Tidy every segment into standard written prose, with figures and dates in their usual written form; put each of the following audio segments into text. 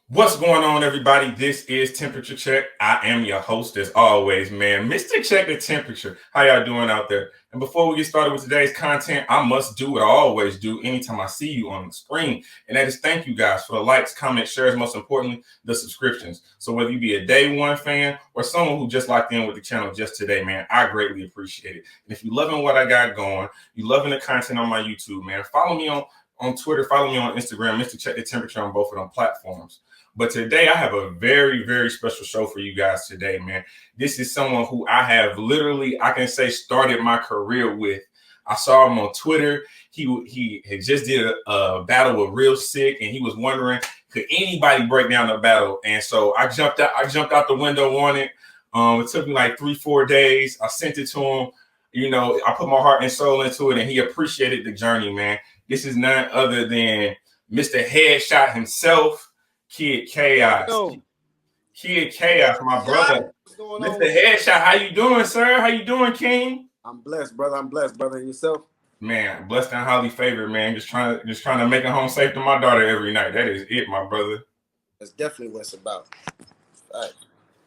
What's going on, everybody? This is Temperature Check. I am your host, as always, man. Mr. Check the Temperature. How y'all doing out there? And before we get started with today's content, I must do what I always do anytime I see you on the screen. And that is thank you guys for the likes, comments, shares, most importantly, the subscriptions. So whether you be a day one fan or someone who just locked in with the channel just today, man, I greatly appreciate it. And if you're loving what I got going, you loving the content on my YouTube, man, follow me on Twitter, follow me on Instagram, Mr. Check the Temperature on both of them platforms. But today I have a very, very special show for you guys today, man. This is someone who I have literally, I can say, started my career with. I saw him on Twitter. He had just did a battle with Real Sick, and he was wondering, could anybody break down the battle? And so I jumped out the window on it. It took me like 3-4 days. I sent it to him. You know, I put my heart and soul into it, and he appreciated the journey, man. This is none other than Mr. Headshot himself. Kid Chaos. Yo. Kid Chaos, my brother. Mr. Headshot, how you doing, sir? How you doing, King? I'm blessed, brother. And yourself? Man, blessed and highly favored, man. Just trying to make it home safe to my daughter every night. That is it, my brother. That's definitely what it's about. All right.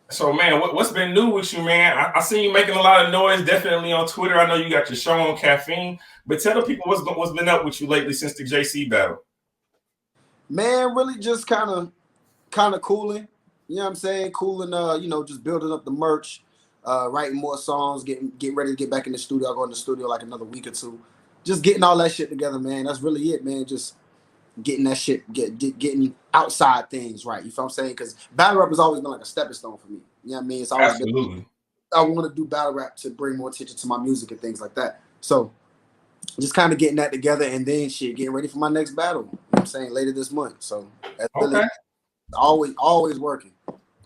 So, man, what's been new with you, man? I see you making a lot of noise, definitely on Twitter. I know you got your show on Caffeine, but tell the people what's been up with you lately since the JC battle. Man, really just kind of cooling. You know what I'm saying? Cooling, just building up the merch, writing more songs, getting ready to get back in the studio. I'll go in the studio like another week or two. Just getting all that shit together, man. That's really it, man. Just getting that shit, getting outside things right. You feel what I'm saying? Because battle rap has always been like a stepping stone for me. You know what I mean? It's always Absolutely. I want to do battle rap to bring more attention to my music and things like that. So just kind of getting that together and then getting ready for my next battle. You know what I'm saying? Later this month. So that's really always working.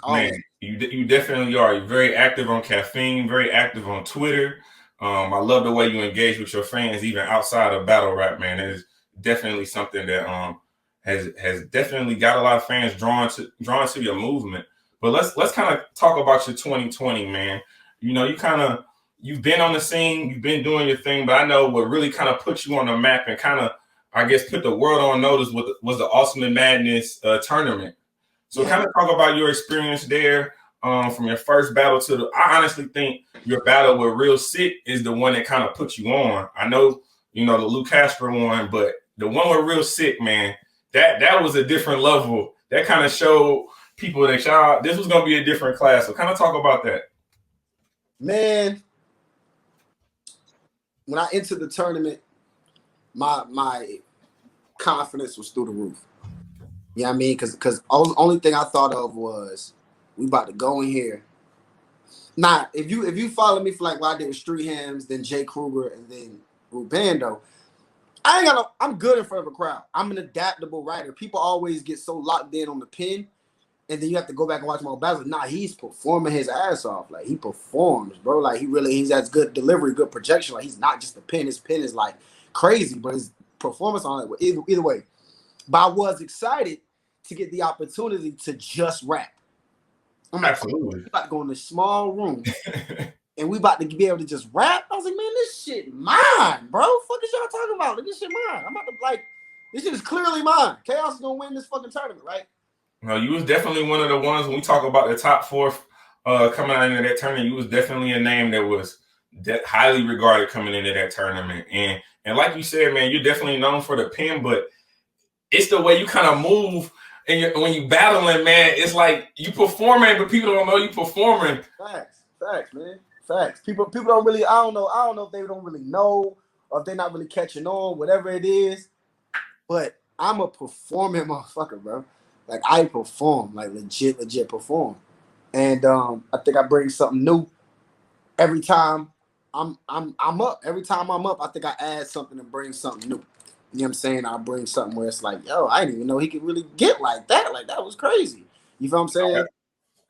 Always. Man, you definitely are. You're very active on Caffeine, very active on Twitter. I love the way you engage with your fans, even outside of battle rap, man. It is definitely something that has definitely got a lot of fans drawn to your movement. But let's kind of talk about your 2020, man. You know, you've been on the scene, you've been doing your thing, but I know what really kind of put you on the map and kind of, I guess, put the world on notice was the Ultimate Madness tournament. So kind of talk about your experience there from your first battle to I honestly think your battle with Real Sick is the one that kind of put you on. I know, the Lou Casper one, but the one with Real Sick, man, that was a different level. That kind of showed people that this was going to be a different class. So kind of talk about that. Man, when I entered the tournament, my confidence was through the roof. You know what I mean? Because only thing I thought of was we about to go in here. Now, if you follow me for like what I did with Street Hams, then Jay Kruger, and then Rubando, I'm good in front of a crowd. I'm an adaptable writer. People always get so locked in on the pen, and then you have to go back and watch my battles. Nah, he's performing his ass off. Like, he performs, bro. Like, he's has good delivery, good projection. Like, he's not just a pen. His pen is like crazy, but his performance on it, either way. But I was excited to get the opportunity to just rap. I'm like, absolutely. We about to go in this small room and we about to be able to just rap. I was like, man, this shit mine, bro. Fuck is y'all talking about? Like, this shit mine. I'm about to this shit is clearly mine. Chaos is gonna win this fucking tournament, right? No, you was definitely one of the ones when we talk about the top four coming out into that tournament. You was definitely a name that was highly regarded coming into that tournament. And like you said, man, you're definitely known for the pen, but it's the way you kind of move. And when you battling, man, it's like you performing, but people don't know you performing. Facts, man. Facts. People don't really. I don't know if they don't really know or if they're not really catching on, whatever it is. But I'm a performing motherfucker, bro. Like, I perform, like legit perform. And I think I bring something new every time I'm up. Every time I'm up, I think I add something and bring something new. You know what I'm saying? I'll bring something where it's like, yo, I didn't even know he could really get like that. Like, that was crazy. You feel what I'm saying?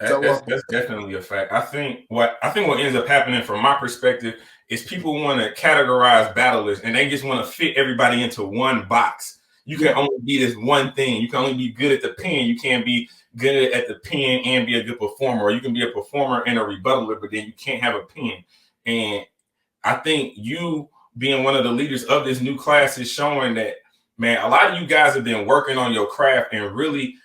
That's definitely a fact. I think what ends up happening from my perspective is people want to categorize battlers and they just want to fit everybody into one box. You can only be this one thing. You can only be good at the pen. You can't be good at the pen and be a good performer. Or you can be a performer and a rebuttaler, but then you can't have a pen. And I think you being one of the leaders of this new class is showing that, man, a lot of you guys have been working on your craft and really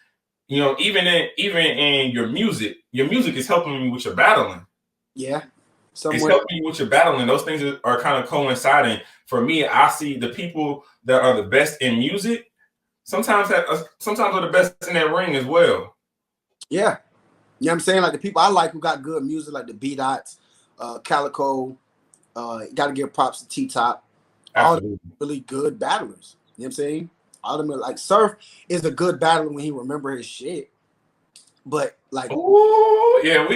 you know, even in your music is helping you with your battling. Yeah. It's helping you with your battling. Those things are kind of coinciding. For me, I see the people that are the best in music sometimes are the best in that ring as well. Yeah. You know what I'm saying? Like the people I like who got good music, like the B-Dots, Calico, gotta give props to T-Top. All really good battlers. You know what I'm saying? All them like Surf is a good battler when he remember his shit. But like, ooh, yeah, we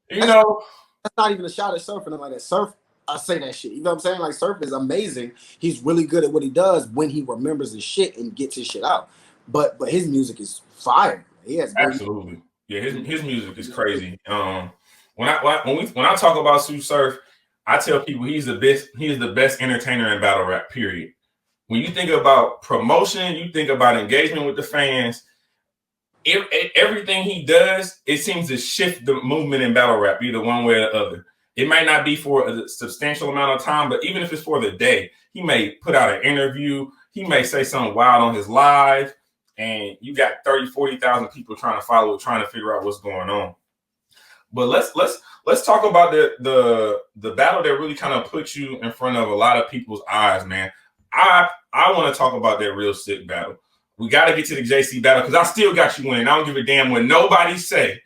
you know, that's not even a shot at Surf and I'm like that. Surf, I say that shit. You know what I'm saying? Like Surf is amazing. He's really good at what he does when he remembers his shit and gets his shit out. But his music is fire. He has absolutely. Yeah, his music is crazy. When I talk about Sue Surf, I tell people he's the best entertainer in battle rap, period. When you think about promotion, you think about engagement with the fans. Everything he does, it seems to shift the movement in battle rap, either one way or the other. It might not be for a substantial amount of time, but even if it's for the day, he may put out an interview. He may say something wild on his live, and you got 30, 40,000 people trying to follow it, trying to figure out what's going on. But let's talk about the battle that really kind of put you in front of a lot of people's eyes, man. I want to talk about that real sick battle. We got to get to the JC battle because I still got you winning. I don't give a damn what nobody say.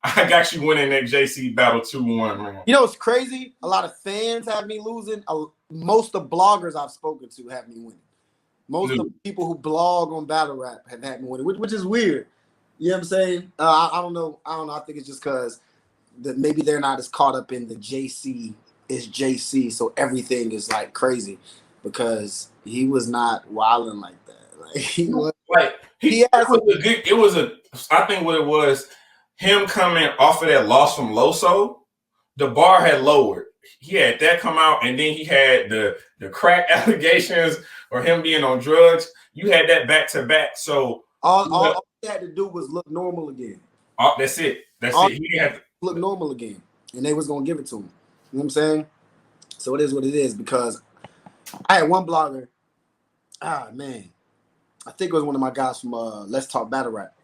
I got you winning that JC battle 2-1, man. You know, it's crazy. A lot of fans have me losing. Most of the bloggers I've spoken to have me winning. Most of the people who blog on battle rap have had me winning, which is weird. You know what I'm saying? I don't know. I think it's just because maybe they're not as caught up in the JC is JC, so everything is like crazy because he was not wilding like that. Like he was like I think what it was, him coming off of that loss from Loso, the bar had lowered. He had that come out, and then he had the crack allegations or him being on drugs. You had that back to back. So all he had to do was look normal again. That's it. He had to look normal again, and they was gonna give it to him. You know what I'm saying? So it is what it is because I had one blogger. Man, I think it was one of my guys from Let's Talk Battle Rap,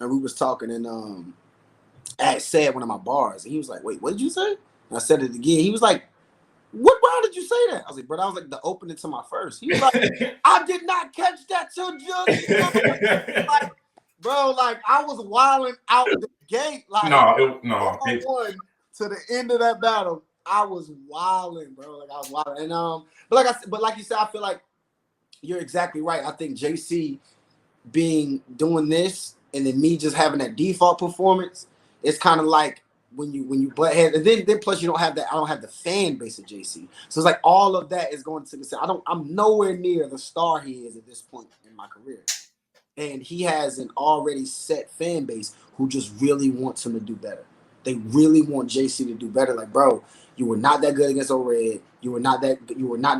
and we was talking, and I had said one of my bars, and he was like, "Wait, what did you say?" And I said it again. He was like, "What round did you say that?" I was like, "Bro, that was like the opening to my first." He was like, "I did not catch that till just." Like, bro, like I was wilding out the gate, like no. To the end of that battle, I was wilding, bro. Like I was wilding, and but like you said, I feel like you're exactly right. I think JC doing this, and then me just having that default performance, it's kind of like when you butt heads, and then plus you don't have that. I don't have the fan base of JC, so it's like all of that is going to the side. I'm nowhere near the star he is at this point in my career. And he has an already set fan base who just really wants him to do better. They really want JC to do better. Like, bro, you were not that good against O-Red. You were not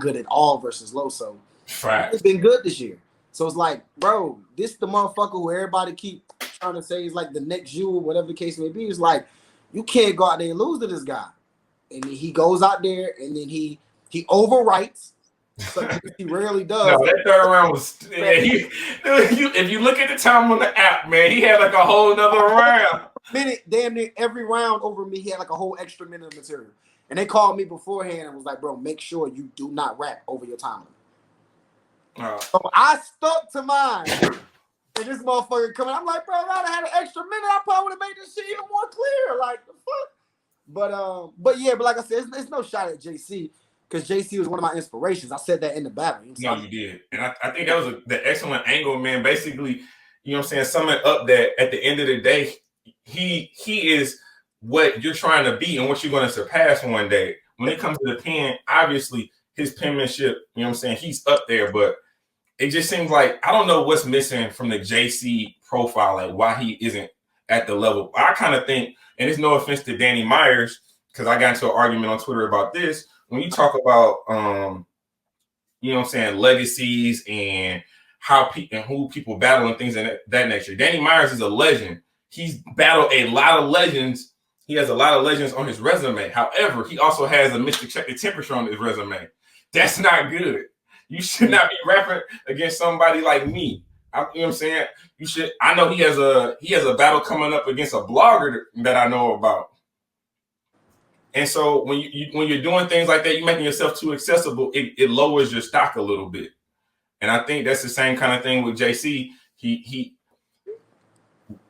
good at all versus Loso. It's been good this year. So it's like, bro, this the motherfucker who everybody keep trying to say is like the next you or whatever the case may be. It's like, you can't go out there and lose to this guy. And then he goes out there and then he overwrites. So he rarely does. No, that third round was. Yeah, if you look at the time on the app, man, he had like a whole nother round. Damn near every round over me, he had like a whole extra minute of material. And they called me beforehand and was like, "Bro, make sure you do not rap over your time limit." So I stuck to mine. And this motherfucker coming, I'm like, "Bro, if I'd have had an extra minute, I probably would have made this shit even more clear." Like the fuck. But yeah, but like I said, it's no shot at JC. Because JC was one of my inspirations. I said that in the battle. No, you did. And I think that was the excellent angle, man. Basically, you know what I'm saying, summing up that at the end of the day, he is what you're trying to be and what you're going to surpass one day. When it comes to the pen, obviously, his penmanship, you know what I'm saying, he's up there. But it just seems like, I don't know what's missing from the JC profile, like why he isn't at the level. I kind of think, and it's no offense to Danny Myers, because I got into an argument on Twitter about this. When you talk about, you know what I'm saying, legacies and who people battle and things of that nature, Danny Myers is a legend. He's battled a lot of legends. He has a lot of legends on his resume. However, he also has a Mr. Check the Temperature on his resume. That's not good. You should not be rapping against somebody like me. You know what I'm saying? You should. I know he has a battle coming up against a blogger that I know about. And so when when you're doing things like that, you're making yourself too accessible. It lowers your stock a little bit. And I think that's the same kind of thing with JC. He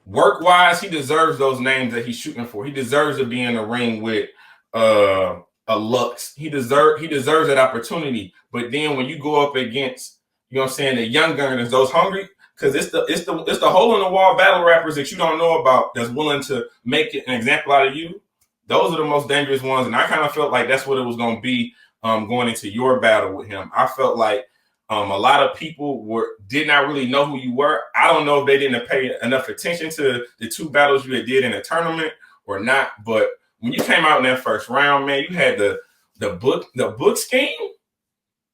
work wise, he deserves those names that he's shooting for. He deserves to be in the ring with a Lux. He deserves that opportunity. But then when you go up against, you know what I'm saying, the young gunners, those hungry, because it's the hole in the wall battle rappers that you don't know about that's willing to make an example out of you. Those are the most dangerous ones. And I kind of felt like that's what it was going to be going into your battle with him. I felt like a lot of people did not really know who you were. I don't know if they didn't pay enough attention to the two battles you did in the tournament or not. But when you came out in that first round, man, you had the book scheme.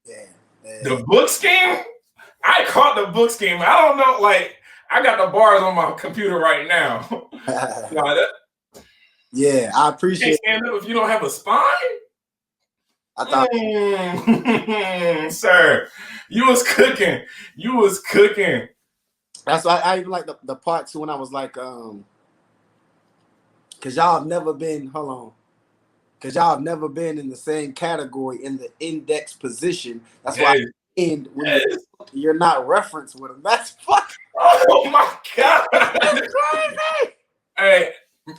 Yeah. The book scheme. I caught the book scheme. I don't know, like I got the bars on my computer right now. Yeah, I appreciate. You can't stand up if you don't have a spine. I thought, sir, you was cooking. You was cooking. That's why I even like the part two when I was like, because y'all have never been. Hold on. Because y'all have never been in the same category in the index position. That's why when you're not referenced with them. That's fucking. Oh my God. That's crazy.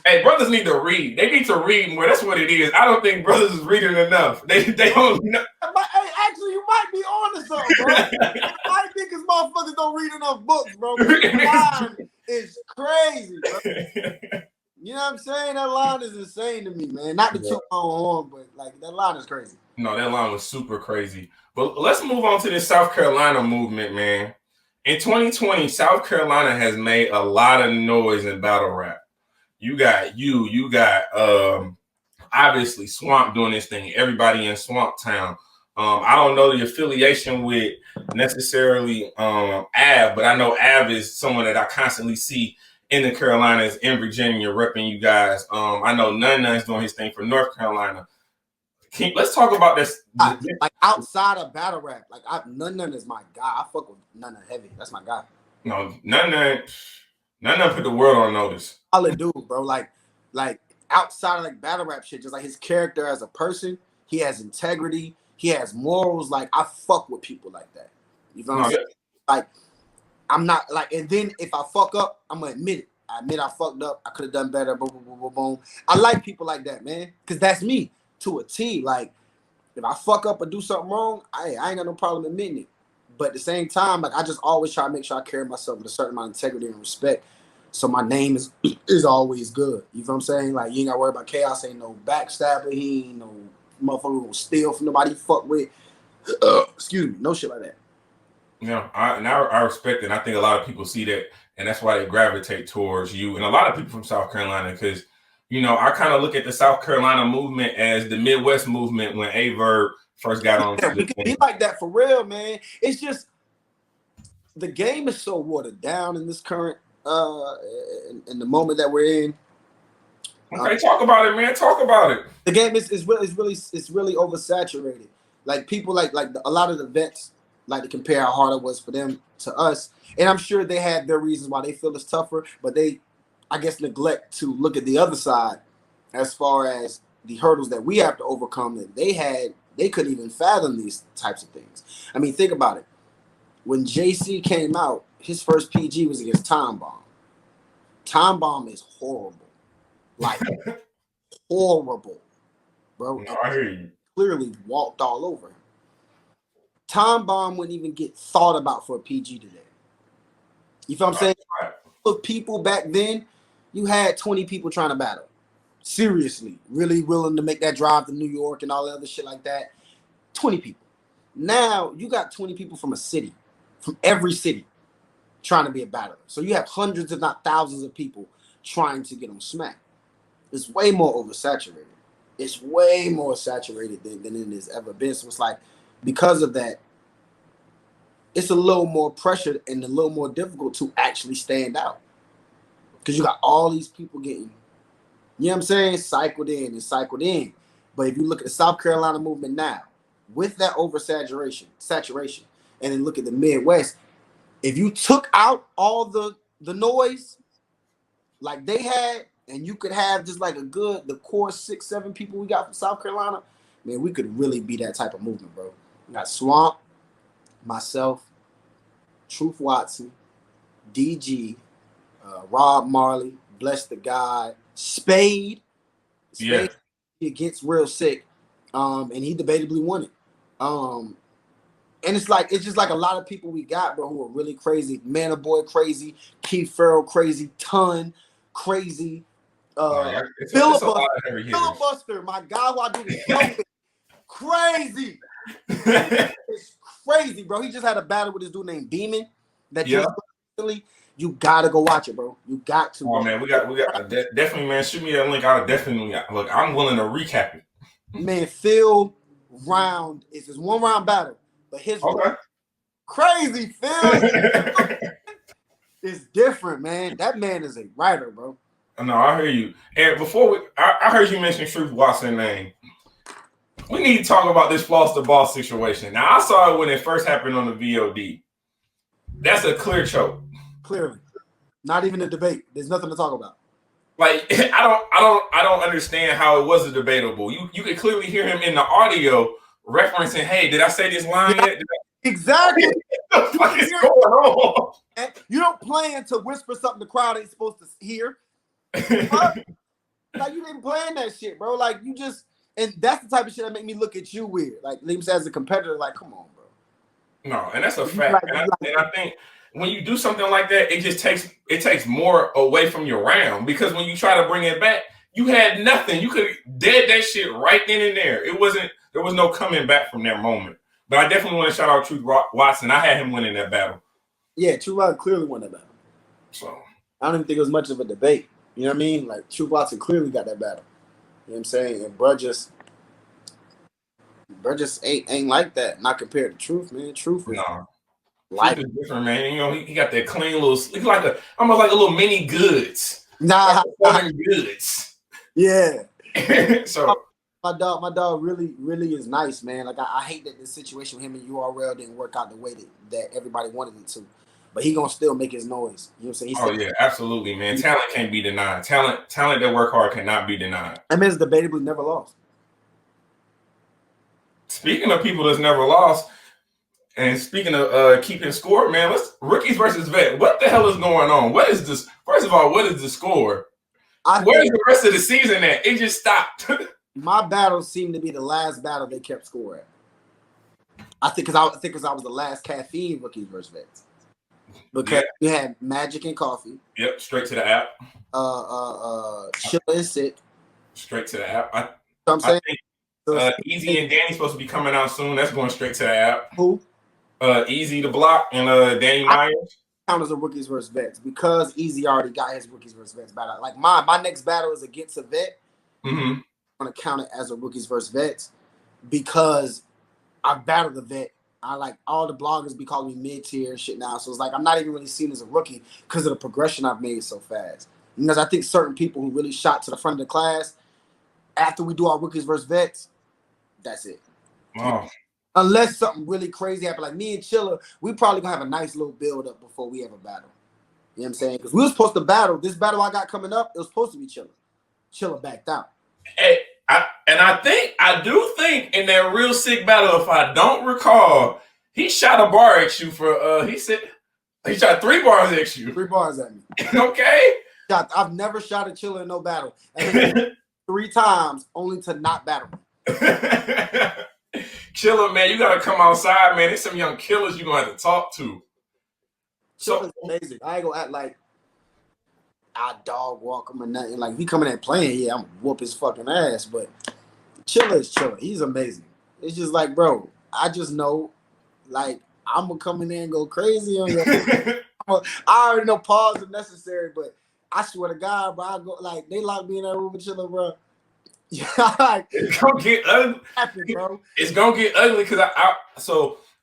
Hey, brothers need to read. They need to read more. That's what it is. I don't think brothers is reading enough. They don't know. Hey, actually, you might be on to something, bro. I think because motherfuckers don't read enough books, bro. That line is crazy, bro. You know what I'm saying? That line is insane to me, man. Not to toot my own horn, but like that line is crazy. No, that line was super crazy. But let's move on to this South Carolina movement, man. In 2020, South Carolina has made a lot of noise in battle rap. You got obviously Swamp doing this thing. Everybody in Swamp Town. I don't know the affiliation with necessarily Av, but I know Av is someone that I constantly see in the Carolinas, in Virginia, repping you guys. I know Nun's doing his thing for North Carolina. Let's talk about this. Like outside of battle rap, like Nun is my guy. I fuck with Nun heavy. That's my guy. No, Nun put the world on notice. Solid dude, bro. Like outside of like battle rap shit, just like his character as a person, he has integrity, he has morals. Like I fuck with people like that. You know what I'm saying? Like I'm not like, and then if I fuck up, I'm gonna admit it. I admit I fucked up. I could have done better. Boom, boom, boom, boom, boom. I like people like that, man, because that's me to a T. Like if I fuck up or do something wrong, I ain't got no problem admitting it. But at the same time, like I just always try to make sure I carry myself with a certain amount of integrity and respect. So my name is always good. You know what I'm saying? Like you ain't gotta worry about chaos. Ain't no backstabber. He ain't no motherfucker gonna steal from nobody you fuck with. Excuse me, no shit like that. Yeah, I respect it. And I think a lot of people see that, and that's why they gravitate towards you. And a lot of people from South Carolina, because you know, I kind of look at the South Carolina movement as the Midwest movement when Averb first got on. Yeah, we can be like that for real, man. It's just the game is so watered down in this current in the moment that we're in. Okay, talk about it, man. Talk about it. The game is really oversaturated. Like people like a lot of the vets like to compare how hard it was for them to us, and I'm sure they had their reasons why they feel it's tougher, but they, I guess, neglect to look at the other side as far as the hurdles that we have to overcome that they had. They couldn't even fathom these types of things. I mean, think about it. When JC came out, his first PG was against Time Bomb. Time Bomb is horrible. Like, horrible, bro. No, I hear you. Clearly walked all over him. Time Bomb wouldn't even get thought about for a PG today. You feel what I'm saying? For people back then, you had 20 people trying to battle. Seriously, really willing to make that drive to New York and all that other shit like that. 20 people. Now you got 20 people from a city, from every city, trying to be a battler. So you have hundreds, if not thousands, of people trying to get on smack. It's way more oversaturated. It's way more saturated than it has ever been. So it's like, because of that, it's a little more pressure and a little more difficult to actually stand out. Because you got all these people getting, you know what I'm saying, cycled in. But if you look at the South Carolina movement now, with that oversaturation, and then look at the Midwest, if you took out all the noise like they had, and you could have just like the core 6-7 people we got from South Carolina, man, we could really be that type of movement, bro. We got Swamp, myself, Truth Watson, DG, Rob Marley, Bless the God, Spade. Yeah. He gets real sick, and he debatably won it. And it's just like a lot of people we got, bro, who are really crazy. Manna Boy crazy, Keith Farrell crazy, Ton crazy, Filibuster, my guy who I do the show with, crazy. It's crazy, bro. He just had a battle with this dude named Beeman that just recently. You gotta go watch it, bro. You got to. Oh man, we got definitely, man. Shoot me that link. I'll definitely look. I'm willing to recap it. Man, Phil round is his 1 round battle, but his crazy Phil is different, man. That man is a writer, bro. No, I hear you. And before I heard you mention Truth Watson name. We need to talk about this Floss the Boss situation. Now, I saw it when it first happened on the VOD. That's a clear choke. Clearly, not even a debate. There's nothing to talk about. Like I don't understand how it wasn't debatable. You could clearly hear him in the audio referencing, "Hey, did I say this line yet?" Exactly. What the fuck is going on? And you don't plan to whisper something the crowd ain't supposed to hear. Like you didn't plan that shit, bro. Like you just, and that's the type of shit that make me look at you weird. Like Liam said, as a competitor, like, come on, bro. No, and that's a fact. And I think when you do something like that, it takes more away from your round, because when you try to bring it back, you had nothing. You could have dead that shit right then and there. There was no coming back from that moment. But I definitely want to shout out Truth Watson. I had him winning that battle. Yeah, Truth Watson clearly won that battle. So I don't even think it was much of a debate. You know what I mean? Like Truth Watson clearly got that battle. You know what I'm saying? And bro just ain't like that. Not compared to Truth, man. Truth is Truth is different, man. You know, he got that clean little, he's like almost like a little mini Goods. Nah, like Goods. Yeah. So my dog really is nice, man. Like I hate that the situation with him and URL didn't work out the way that everybody wanted it to. But he gonna still make his noise. You know what I'm saying? Yeah, absolutely, man. Talent can't be denied. Talent that work hard cannot be denied. I mean, it's debatably never lost. Speaking of people that's never lost, and speaking of keeping score, man, let's rookies versus vet. What the hell is going on? What is this? First of all, what is the score? Where's the rest of the season at? It just stopped. My battle seemed to be the last battle they kept score at. I think because I was the last caffeine rookies versus vets. Because you had Magic and Coffee. Yep, straight to the app. Chilla and Sit. Straight to the app. I'm saying. Easy and Danny's supposed to be coming out soon. That's going straight to the app. Who? Easy the Block and Danny Myers. Count as a rookies versus vets because Easy already got his rookies versus vets battle. Like my next battle is against a vet. Mm-hmm. I'm gonna count it as a rookies versus vets because I battled the vet. I like all the bloggers be calling me mid-tier and shit now. So it's like I'm not even really seen as a rookie because of the progression I've made so fast. Because I think certain people who really shot to the front of the class after we do our rookies versus vets, that's it. Oh. Unless something really crazy happened, like me and Chilla, we probably gonna have a nice little build up before we ever battle. You know what I'm saying? Because we were supposed to battle. This battle I got coming up, it was supposed to be Chilla. Chilla backed out. Hey, I do think in that real sick battle, if I don't recall, he shot a bar at you for he said he shot 3 bars at you. 3 bars at me. Okay. I've never shot at Chilla in no battle. And 3 times only to not battle. Chilla, man, you gotta come outside, man. There's some young killers you're gonna have to talk to. Chilla's amazing. I ain't gonna act like I dog walk him or nothing. Like if he coming in playing, yeah, I'm gonna whoop his fucking ass. But Chilla is Chilla. He's amazing. It's just like, bro, I just know, like, I'm gonna come in there and go crazy on you. I already know pause are necessary, but I swear to God, bro, I go like they lock me in that room with Chilla, bro. Yeah, like, it's gonna get ugly, bro. It's gonna get ugly because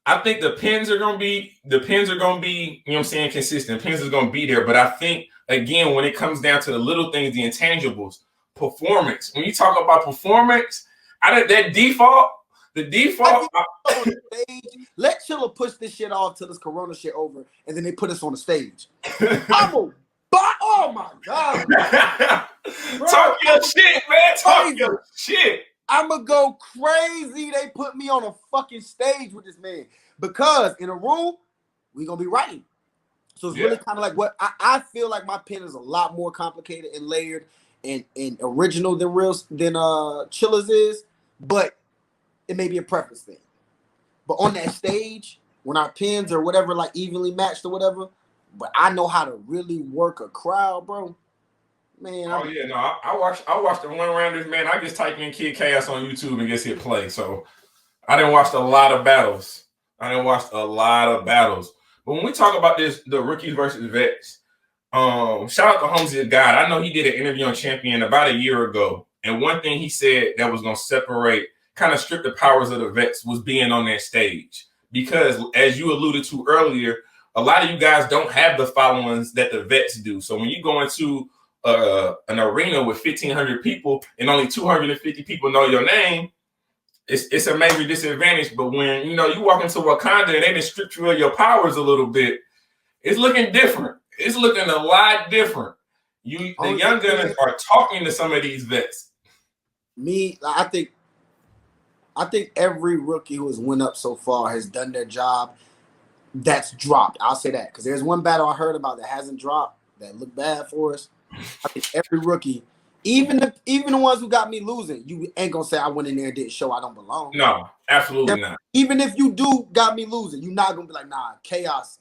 I think the pins are gonna be, you know what I'm saying, consistent. Pins is gonna be there, but I think again when it comes down to the little things, the intangibles, performance. When you talk about performance, that default, The default. On the stage, let Chilla push this shit off till this Corona shit over, and then they put us on the stage. Oh my god! Bro, Talk your shit, man. Talk your shit. I'ma go crazy. They put me on a fucking stage with this man because in a room we gonna be writing. So it's really kind of like what I feel like. My pen is a lot more complicated and layered and original than Chilla's is, but it may be a preference thing. But on that stage, when our pens or whatever like evenly matched or whatever, but I know how to really work a crowd, bro. Man, I watched the one rounders, man. I just type in Kid Chaos on YouTube and just hit play. So I didn't watch a lot of battles. But when we talk about this, the rookies versus vets, shout out to Holmesy God. I know he did an interview on Champion about a year ago. And one thing he said that was going to separate, kind of strip the powers of the vets was being on that stage. Because as you alluded to earlier, a lot of you guys don't have the followings that the vets do. So when you go into an arena with 1,500 people and only 250 people know your name, it's a major disadvantage. But when you walk into Wakanda and they done stripped you of your powers a little bit, it's looking different. It's looking a lot different. The young gunners are talking to some of these vets. I think every rookie who has went up so far has done their job. That's dropped. I'll say that because there's one battle I heard about that hasn't dropped that looked bad for us. I think every rookie, even the ones who got me losing, you ain't gonna say I went in there and didn't show I don't belong. No, absolutely not. Even if you do got me losing, you're not gonna be like, nah, Chaos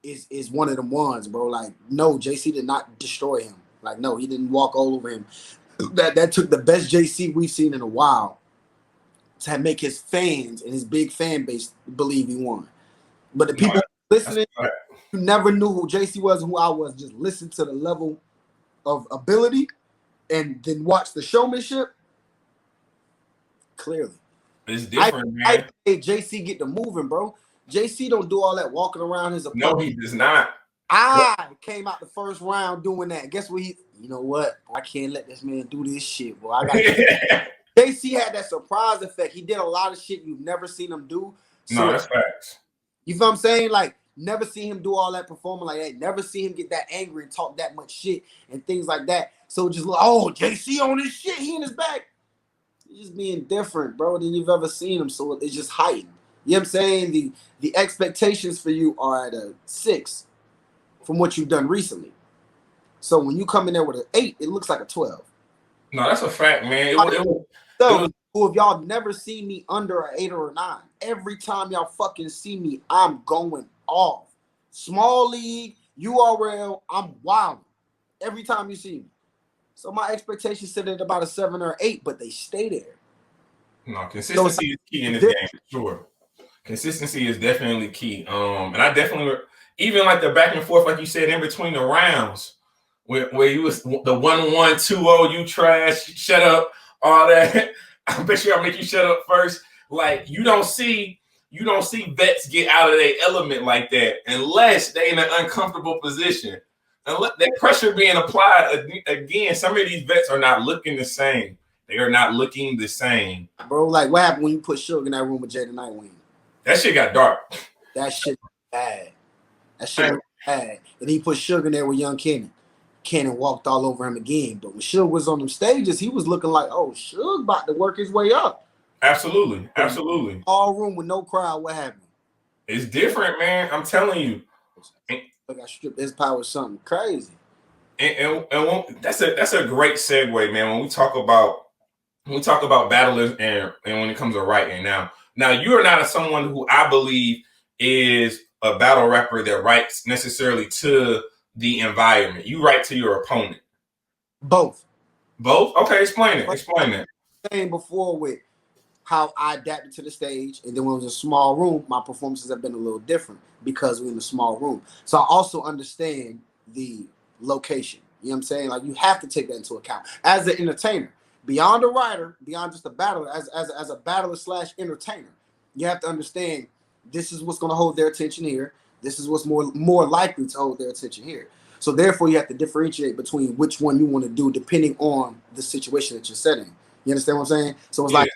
is one of them ones, bro. Like, no, JC did not destroy him. Like, no, he didn't walk all over him. That took the best JC we've seen in a while to make his fans and his big fan base believe he won. But the people listening, who never knew who JC was and who I was, just listen to the level of ability and then watch the showmanship. Clearly, it's different, man. JC get to moving, bro. JC don't do all that walking around his opponent. No, he does not. I came out the first round doing that. Guess what? You know what? I can't let this man do this shit, boy. JC had that surprise effect. He did a lot of shit you've never seen him do. No, that's facts. You feel what I'm saying? Like, never see him do all that performing like that. Never see him get that angry and talk that much shit and things like that. So just like, oh, JC on his shit. He in his back. He's just being different, bro, than you've ever seen him. So it's just heightened. You know what I'm saying? The expectations for you are at a 6 from what you've done recently. So when you come in there with an 8, it looks like a 12. No, that's a fact, man. If y'all never see me under an 8 or a 9, every time y'all fucking see me, I'm going off. Small league, URL, I'm wild. Every time you see me. So my expectations sit at about a 7 or 8, but they stay there. No, consistency is key in this game, for sure. Consistency is definitely key. And I definitely, even like the back and forth, like you said, in between the rounds, where you was the 1-1, 2-0, you trash, shut up, all that. I bet you I'll make you shut up first. Like, you don't see vets get out of their element like that unless they're in an uncomfortable position. Unless that pressure being applied again, some of these vets are not looking the same. They are not looking the same. Bro, like, what happened when you put Suge in that room with Jada Nightwing? That shit got dark. That shit bad. That shit was bad. And he put Suge in there with Young Cannon. Cannon walked all over him again. But when Suge was on them stages, he was looking like, oh, Suge about to work his way up. Absolutely. Absolutely. All room with no crowd. What happened? It's different, man. I'm telling you. I got stripped his power something crazy. And that's a great segue, man. When we talk about battlers and when it comes to writing. Now you are not someone who I believe is a battle rapper that writes necessarily to the environment. You write to your opponent. Both. Okay, explain it. Explain it. Saying before with how I adapted to the stage, and then when it was a small room, my performances have been a little different because we're in a small room. So I also understand the location. You know what I'm saying? Like, you have to take that into account as an entertainer, beyond a writer, beyond just a battler, as a battler / entertainer. You have to understand this is what's going to hold their attention here. This is what's more likely to hold their attention here. So therefore, you have to differentiate between which one you want to do depending on the situation that you're setting. You understand what I'm saying? So it's like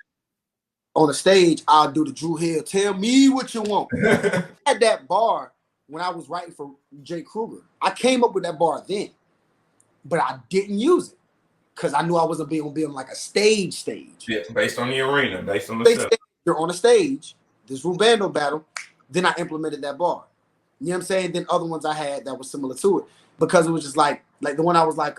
on the stage, I'll do the Drew Hill. Tell me what you want. I had that bar when I was writing for Jay Kruger. I came up with that bar then, but I didn't use it because I knew I wasn't being on like a stage. Yeah, based on the arena, based on the set. You're on a stage, this Rubando battle, then I implemented that bar. You know what I'm saying? Then other ones I had that was similar to it because it was just like the one I was like,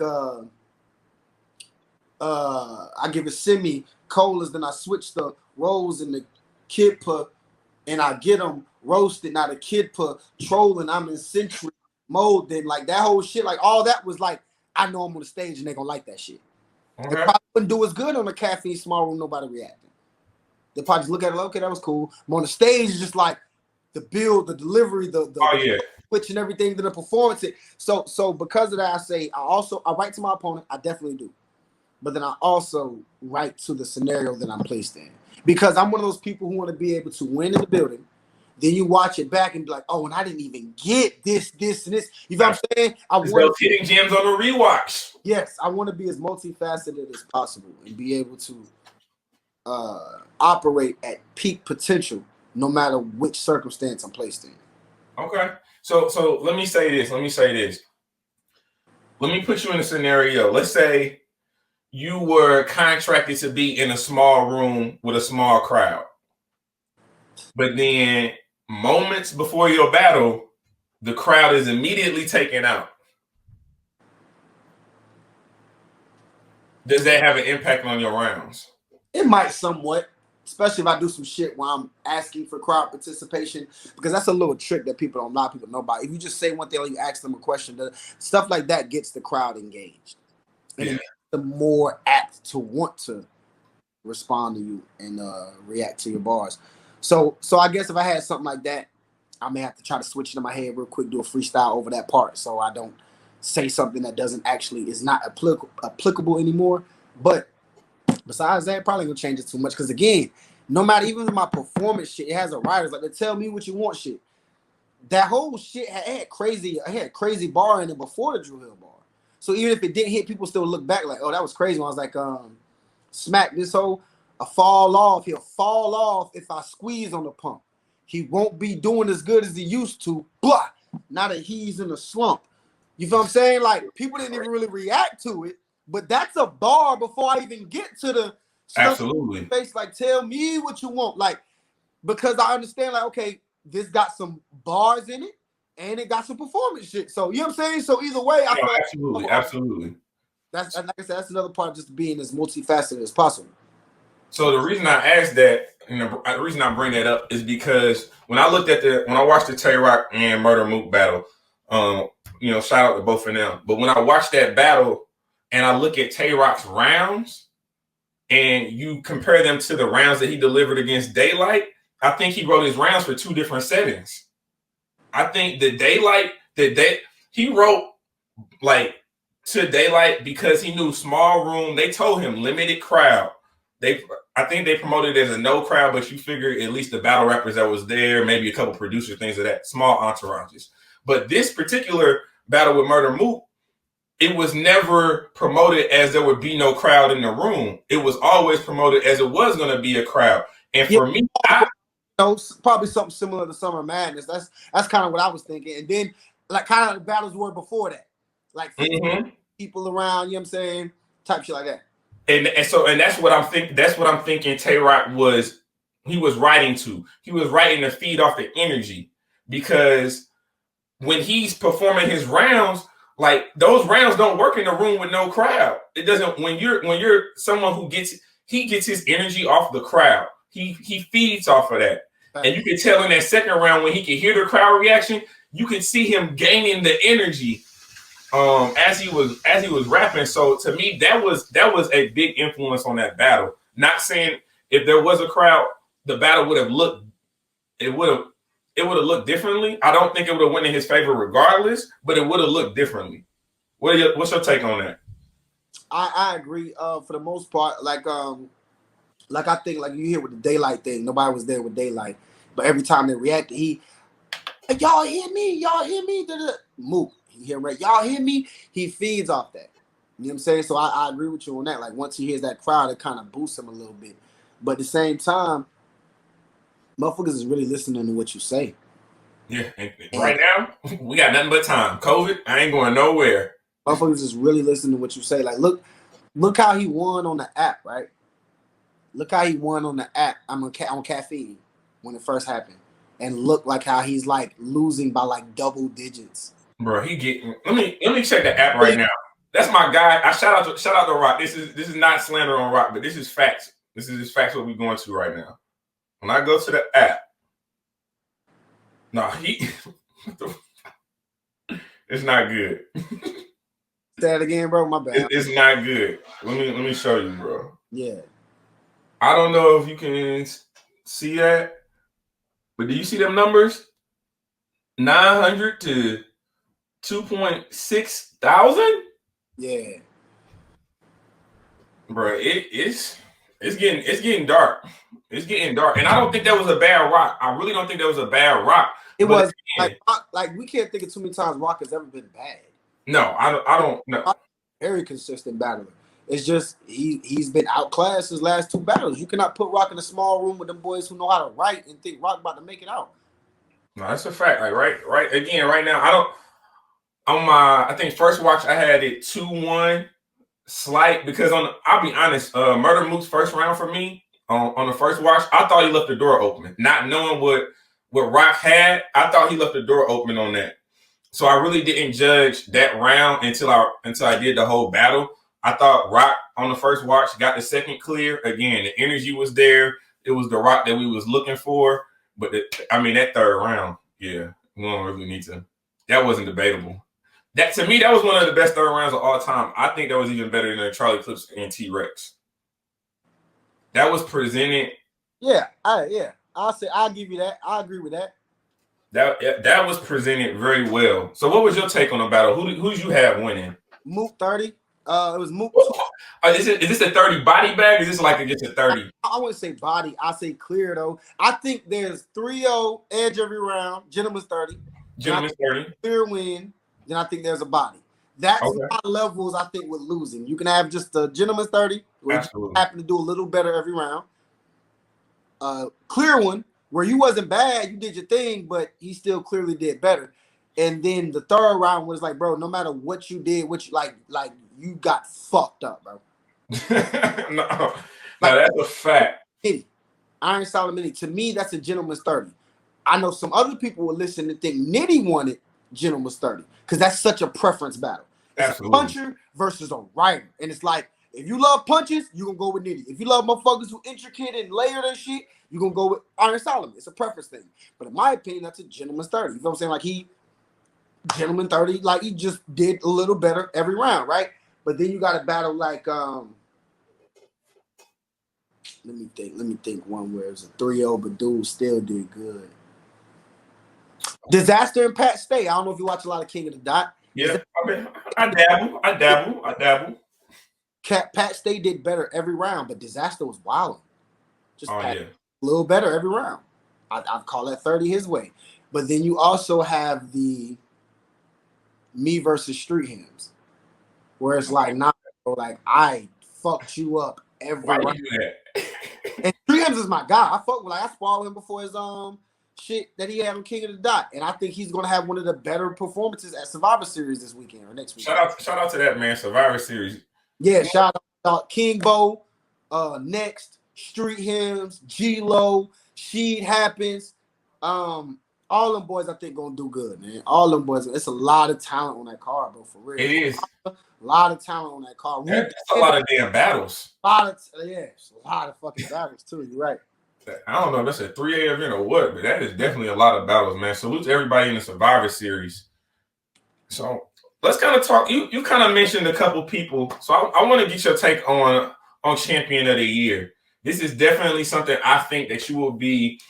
I give it semi-colas, then I switch the roles in the kid put, and I get them roasted. Now the kid put trolling, I'm in century mode. Then like that whole shit, like all that was like, I know I'm on the stage and they gonna like that shit. They probably wouldn't do as good on the caffeine small room, nobody reacting. They probably just look at it, okay, that was cool. I'm on the stage, it's just like the build, the delivery, the switch and everything, then the performance. So because of that, I say I write to my opponent, I definitely do. But then I also write to the scenario that I'm placed in. Because I'm one of those people who want to be able to win in the building. Then you watch it back and be like, oh, and I didn't even get this, and this. You know what I'm saying? I want those hitting gems on the rewatch. Yes, I want to be as multifaceted as possible and be able to operate at peak potential no matter which circumstance I'm placed in. Okay. So let me say this. Let me put you in a scenario. Let's say you were contracted to be in a small room with a small crowd. But then moments before your battle, the crowd is immediately taken out. Does that have an impact on your rounds? It might somewhat, especially if I do some shit where I'm asking for crowd participation, because that's a little trick that a lot of people know about. If you just say one thing or you ask them a question, stuff like that gets the crowd engaged. And it makes them more apt to want to respond to you and react to your bars. So I guess if I had something like that, I may have to try to switch it in my head real quick, do a freestyle over that part so I don't say something that is not applicable anymore. But besides that, probably gonna change it too much because again, no matter even my performance shit, it has a writer's like they tell me what you want shit. That whole shit had crazy bar in it before the Drew Hill bar. So even if it didn't hit, people still look back like, oh, that was crazy. I was like, smack this whole a fall off. He'll fall off if I squeeze on the pump. He won't be doing as good as he used to. Blah. Now that he's in a slump. You feel what I'm saying? Like people didn't even really react to it. But that's a bar before I even get to the stuff absolutely face. Like, tell me what you want. Like, because I understand, like, okay, this got some bars in it and it got some performance shit. So you know what I'm saying? So either way, I feel like absolutely. That's like I said, that's another part of just being as multifaceted as possible. So the reason I asked that, and the reason I bring that up is because when I watched the Tay-Rock and Murda Mook battle, shout out to both of them. But when I watched that battle and I look at Tay-Rock's rounds and you compare them to the rounds that he delivered against Daylight, I think he wrote his rounds for two different settings. I think the Daylight he wrote like to Daylight because he knew small room. They told him limited crowd. I think they promoted it as a no crowd, but you figure at least the battle rappers that was there, maybe a couple producers, things of that, small entourages. But this particular battle with Murda Mook, it was never promoted as there would be no crowd in the room. It was always promoted as it was going to be a crowd. And for me, probably something similar to Summer Madness. That's kind of what I was thinking. And then like kind of the battles were before that. Like people around, you know what I'm saying? Type shit like that. And that's what I'm thinking. That's what I'm thinking Tay-Rock was writing to. He was writing to feed off the energy because when he's performing his rounds, like those rounds don't work in a room with no crowd. It doesn't when you're someone who gets his energy off the crowd. He feeds off of that. Right. And you can tell in that second round when he can hear the crowd reaction, you can see him gaining the energy as he was rapping. So to me, that was a big influence on that battle. Not saying if there was a crowd, the battle would have looked differently. I don't think it would have went in his favor regardless, but it would have looked differently. What's your take on that? I agree. For the most part, like I think like you hear with the Daylight thing, nobody was there with Daylight, but every time they reacted, y'all hear me, Mook. You hear right? Y'all hear me? He feeds off that. You know what I'm saying? So I agree with you on that. Like once he hears that crowd, it kind of boosts him a little bit. But at the same time, motherfuckers is really listening to what you say. Yeah, and right now we got nothing but time. COVID, I ain't going nowhere. Motherfuckers is really listening to what you say. Like, look how he won on the app, right? Look how he won on the app. I'm on caffeine when it first happened, and look like how he's like losing by like double digits. Bro, he getting. Let me check the app right now. That's my guy. I shout out to Rock. This is not slander on Rock, but this is facts. This is just facts what we're going to right now. When I go to the app, no, it's not good. Say that again, bro. My bad. It's not good. Let me show you, bro. Yeah. I don't know if you can see that, but do you see them numbers? 900 to 2.6 thousand. Yeah. Bro, it's getting dark. It's getting dark, and I don't think that was a bad rock. I really don't think that was a bad rock. It was like we can't think of too many times Rock has ever been bad. No, I don't know. Very consistent battler. It's just he's been outclassed his last two battles. You cannot put Rock in a small room with them boys who know how to write and think Rock about to make it out. No, that's a fact. Like right now, I don't. On my, I think first watch I had it 2-1 slight because I'll be honest, Murda Mook's first round for me on the first watch, I thought he left the door open, not knowing what Rock had. I thought he left the door open on that, so I really didn't judge that round until I did the whole battle. I thought Rock on the first watch got the second clear. Again, the energy was there. It was the Rock that we was looking for. But that third round, yeah, we don't really need to. That wasn't debatable. That to me, that was one of the best third rounds of all time. I think that was even better than Charlie Clips and T-Rex. That was presented. Yeah, I'll say I'll give you that. I agree with that. That was presented very well. So, what was your take on the battle? Who did you have winning? Mook 30. It was Mook. Is this a 30 body bag? Or is this like just a 30? I wouldn't say body. I say clear though. I think there's 3-0 edge every round. Gentleman's 30. Gentleman's 30. Clear win. Then I think there's a body. That's my levels. I think with losing, you can have just a gentleman's 30. Where you happen to do a little better every round. Clear one where you wasn't bad. You did your thing, but he still clearly did better. And then the third round was like, bro, no matter what you did, what you like you got fucked up, bro. No, that's a fact. Iron Solomon, to me, that's a gentleman's 30. I know some other people will listen and think Nitty wanted gentleman's 30 because that's such a preference battle. It's Absolutely. A puncher versus a writer. And it's like, if you love punches, you're going to go with Nitty. If you love motherfuckers who intricate and layered and shit, you're going to go with Iron Solomon. It's a preference thing. But in my opinion, that's a gentleman's 30. You know what I'm saying? Like gentleman 30, like he just did a little better every round, right? But then you got a battle like let me think one where it was a 3-0, but dude still did good. Disaster and Pat Stay. I don't know if you watch a lot of King of the Dot. Yeah, I dabble. Pat Stay did better every round, but Disaster was wilding. Just a little better every round. I'd call that 30 his way. But then you also have the me versus Street Hymns, where it's like, nah, bro, like I fucked you up every round. And Street Hymns is my guy. I spoiled him before his shit that he had on King of the Dot, and I think he's gonna have one of the better performances at Survivor Series this weekend or next week. Shout out to that man, Survivor Series. Yeah, shout out King Bo, Next, Street Hymns, G-Lo, Sheed Happens, all them boys I think gonna do good, man. All them boys, it's a lot of talent on that card, bro. For real, it is a lot of talent on that card. That's a lot of damn battles. A lot of fucking battles too. You're right. I don't know if that's a 3A event or what, but that is definitely a lot of battles, man. Salute to everybody in the Survivor Series. So let's kind of talk. You kind of mentioned a couple people, so I want to get your take on Champion of the Year. This is definitely something I think that you will be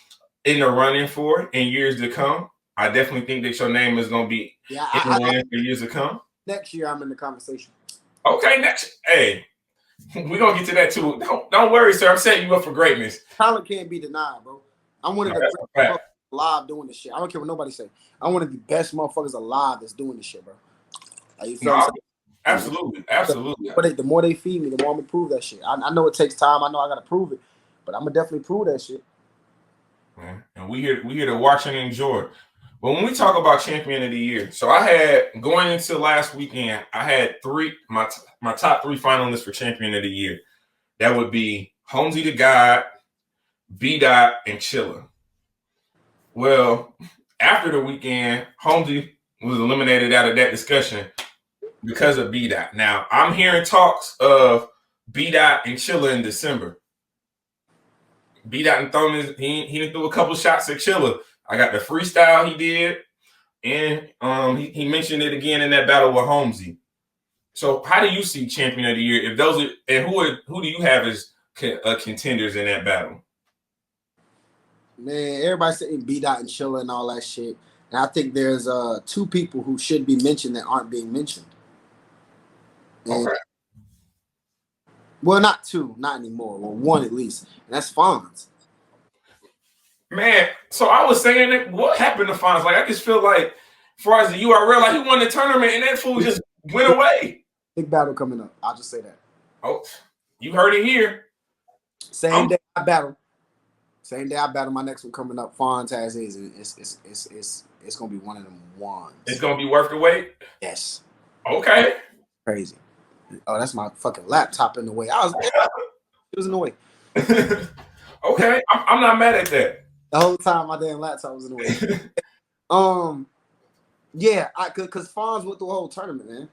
in the running for in years to come. I definitely think that your name is going to be in the running for years to come. Next year, I'm in the conversation. Okay, hey, we're going to get to that too. Don't worry, sir. I'm setting you up for greatness. Talent can't be denied, bro. I'm one of the best alive doing this shit. I don't care what nobody say. I'm one of the best motherfuckers alive that's doing this shit, bro. Like, you feel absolutely. But the more they feed me, the more I'm going to prove that shit. I know it takes time. I know I got to prove it. But I'm gonna definitely prove that shit. Man. And we here to watch and enjoy. But when we talk about champion of the year, so I had going into last weekend, I had my top 3 finalists for champion of the year. That would be Holmesy the God, B Dot, and Chilla. Well, after the weekend, Holmesy was eliminated out of that discussion because of B Dot. Now I'm hearing talks of B Dot and Chilla in December. B Dot and thrown he threw a couple shots at Chilla. I got the freestyle he did, and he mentioned it again in that battle with Holmesy. So how do you see champion of the year? If those are, and who do you have as contenders in that battle? Man, everybody's saying B Dot and Chilla and all that shit. And I think there's 2 people who should be mentioned that aren't being mentioned. And, Okay. well, not 2, not anymore. Well, 1 at least. And that's Fonz. Man, so I was saying that what happened to Fonz? Like I just feel like, as far as the URL, like he won the tournament and that fool just went away. Big battle coming up. I'll just say that. Oh, you heard it here. Same day I battle. My next one coming up. Fonz has his. It's gonna be one of them ones. It's gonna be worth the wait. Yes. Okay. Crazy. Oh, that's my fucking laptop in the way. It was in the way. Okay, I'm not mad at that. The whole time my damn laptop was in the way. Yeah, because Fonz went through a whole tournament, man.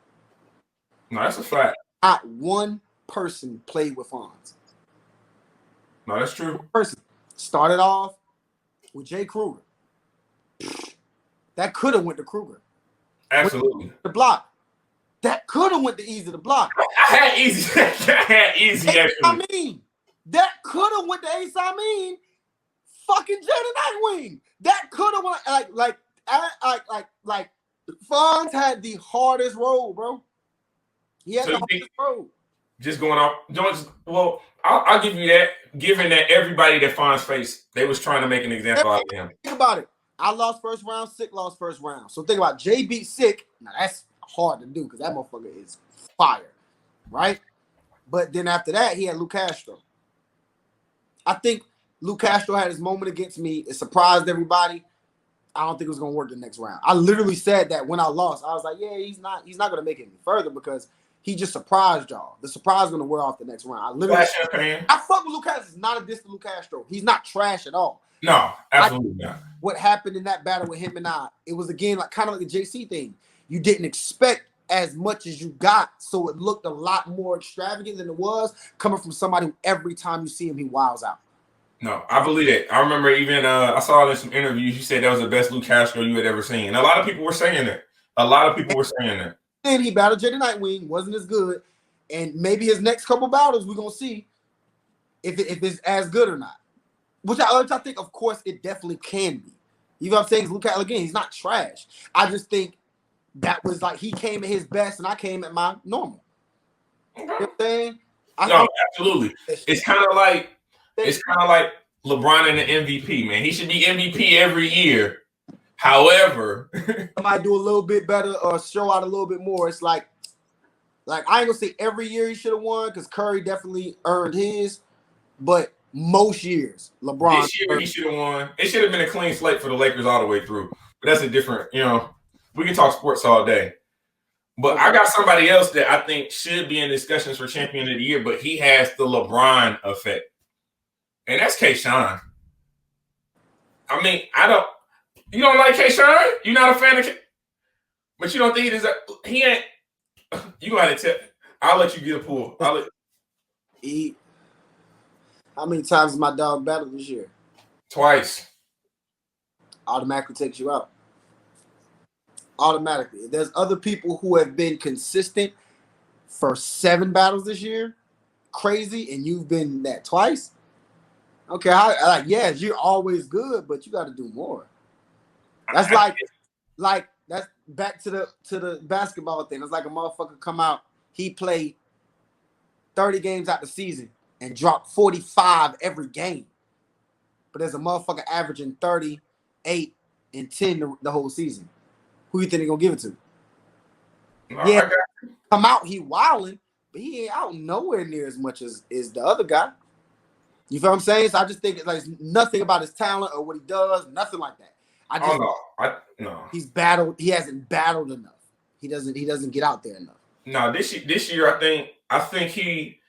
No, that's a fact. Not one person played with Fonz. No, that's true. One person started off with Jay Kruger. That could have went to Kruger. Absolutely. The block. That could have went to Easy to block. I had easy. Actually. I mean, that could have went to Ace. I mean, fucking Jaden Nightwing. That could have went like Fonz had the hardest road, bro. He had the hardest road. Just going off. Well, I'll give you that. Given that everybody that Fonz faced, they was trying to make an example out of him. Think about it. I lost first round. Sick lost first round. So think about Jay beat Sick. Now that's hard to do because that motherfucker is fire, right? But then after that, he had Luke Castro. I think Luke Castro had his moment against me. It surprised everybody. I don't think it was gonna work the next round. I literally said that when I lost. I was like, yeah, he's not gonna make it any further because he just surprised y'all. The surprise is gonna wear off the next round. I literally I fuck with Luke Castro. It's not a diss to Luke Castro. He's not trash at all. No, absolutely not. What happened in that battle with him and I, it was again like kind of like the JC thing. You didn't expect as much as you got, so it looked a lot more extravagant than it was coming from somebody who every time you see him, he wows out. No, I believe it. I remember even I saw in some interviews you said that was the best Luke Castro you had ever seen. And a lot of people were saying that. Then he battled Jaden Nightwing, wasn't as good, and maybe his next couple battles we're gonna see if it's as good or not. Which I think, of course, it definitely can be. You know what I'm saying? Luke Castro, again, he's not trash. I just think that was like he came at his best and I came at my normal. You know what I'm saying? No, absolutely. It's kind of like LeBron and the MVP, man. He should be MVP every year. However, somebody do a little bit better or show out a little bit more. It's like I ain't gonna say every year he should have won because Curry definitely earned his, but most years LeBron. This year he should have won. It should have been a clean slate for the Lakers all the way through. But that's a different, we can talk sports all day. But I got somebody else that I think should be in discussions for champion of the year, but he has the LeBron effect. And that's K-Shine. I mean, you don't like K-Shine? You're not a fan of but you don't think he ain't, you gotta tell, I'll let you get a pull. How many times has my dog battled this year? Twice. Automatically takes you out. Automatically. There's other people who have been consistent for 7 battles this year. Crazy, and you've been that twice. Okay, yes, you're always good, but you got to do more. That's like that's back to the basketball thing. It's like a motherfucker come out, he played 30 games out the season and dropped 45 every game. But there's a motherfucker averaging 38 and 10 the whole season. Who you think they're gonna give it to? Yeah, come out, he wilding, but he ain't out nowhere near as much as the other guy. You feel what I'm saying? So I just think it's like nothing about his talent or what he does, nothing like that. I just no. He's battled. He hasn't battled enough. He doesn't get out there enough. No, this year I think he,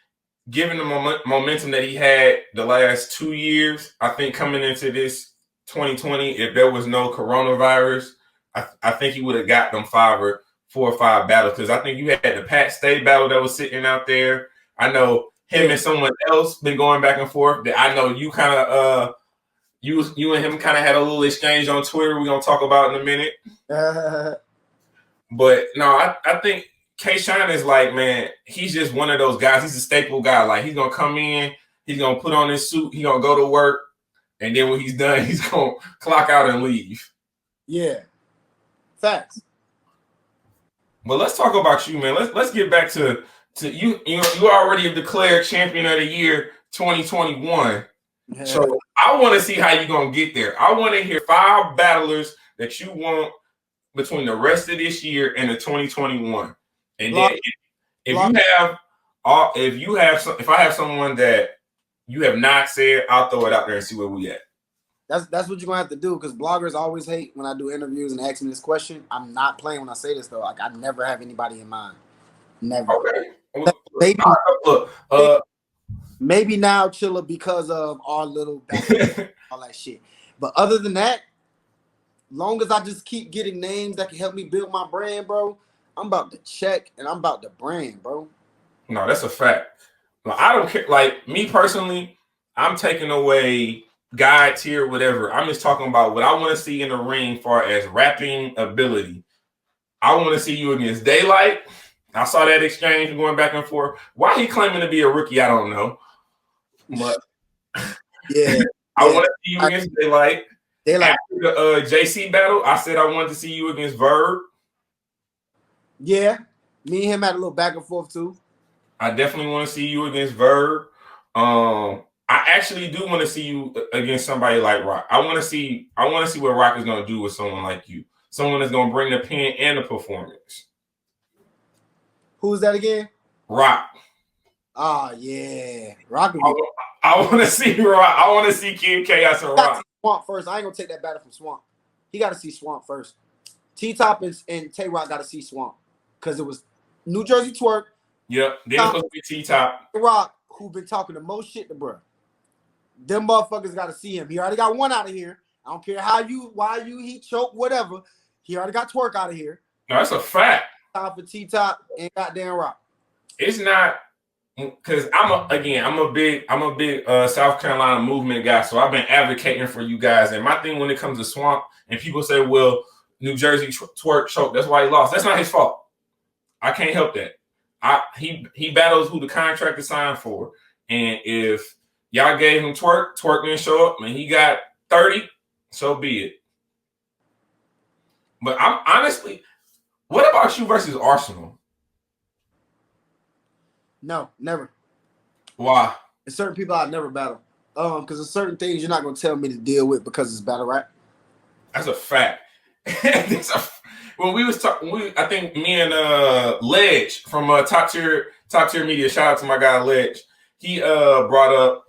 given the momentum that he had the last 2 years, I think coming into this 2020, if there was no coronavirus, I think he would have got them 4 or 5 battles, because I think you had the Pat Stay battle that was sitting out there. I know him and someone else been going back and forth. That I know you kind of you and him kind of had a little exchange on Twitter. We're gonna talk about in a minute. But no, I think K-Shine is like, man, he's just one of those guys. He's a staple guy. Like, he's gonna come in, he's gonna put on his suit, he's gonna go to work, and then when he's done, he's gonna clock out and leave. Yeah, facts. But let's talk about you, man. Let's get back to you. You already declared champion of the year 2021. Yeah. So I want to see how you're gonna get there. I want to hear 5 battlers that you want between the rest of this year and the 2021. And then if I have someone that you have not said, I'll throw it out there and see where we at. That's what you're gonna have to do, because bloggers always hate when I do interviews and ask me this question. I'm not playing when I say this though. Like, I never have anybody in mind. Never. Okay. Maybe now, Chilla, because of our little all that shit. But other than that, long as I just keep getting names that can help me build my brand, bro, I'm about to check and I'm about to brand, bro. No, that's a fact. Well, I don't care. Like, me personally, I'm taking away guide tier, whatever. I'm just talking about what I want to see in the ring far as rapping ability. I want to see you against Daylight. I saw that exchange going back and forth. Why he claiming to be a rookie, I don't know. But yeah, I want to see you against Daylight. After the JC battle, I said I wanted to see you against Verb. Yeah, me and him had a little back and forth too. I definitely want to see you against Verb. I actually do want to see you against somebody like Rock. I want to see what Rock is going to do with someone like you. Someone that's going to bring the pen and the performance. Who's that again? Rock. Oh, yeah. Rock. I want to see Rock. I want to see Kid Chaos and Rock. Swamp first. I ain't going to take that battle from Swamp. He got to see Swamp first. T-Top and Tay-Rock got to see Swamp. Because it was New Jersey Twerk. Yep. Then it's supposed to be T-Top. Rock, who been talking the most shit to bruh. Them motherfuckers got to see him. He already got one out of here. I don't care he choked, whatever. He already got Twerk out of here. No, that's a fact. Time for T-Top and goddamn Rock. It's not, because I'm a big South Carolina movement guy, so I've been advocating for you guys. And my thing when it comes to Swamp, and people say, well, New Jersey Twerk choked, that's why he lost. That's not his fault. I can't help that. He battles who the contract is signed for. And if y'all gave him Twerk didn't show up, and he got 30, so be it. But I'm honestly, what about you versus Arsenal? No, never. Why? There's certain people I'd never battle. Because there's certain things you're not going to tell me to deal with because it's battle rap. That's a fact. When we was talking, I think me and Ledge from Top Tier Media, shout out to my guy Ledge. He brought up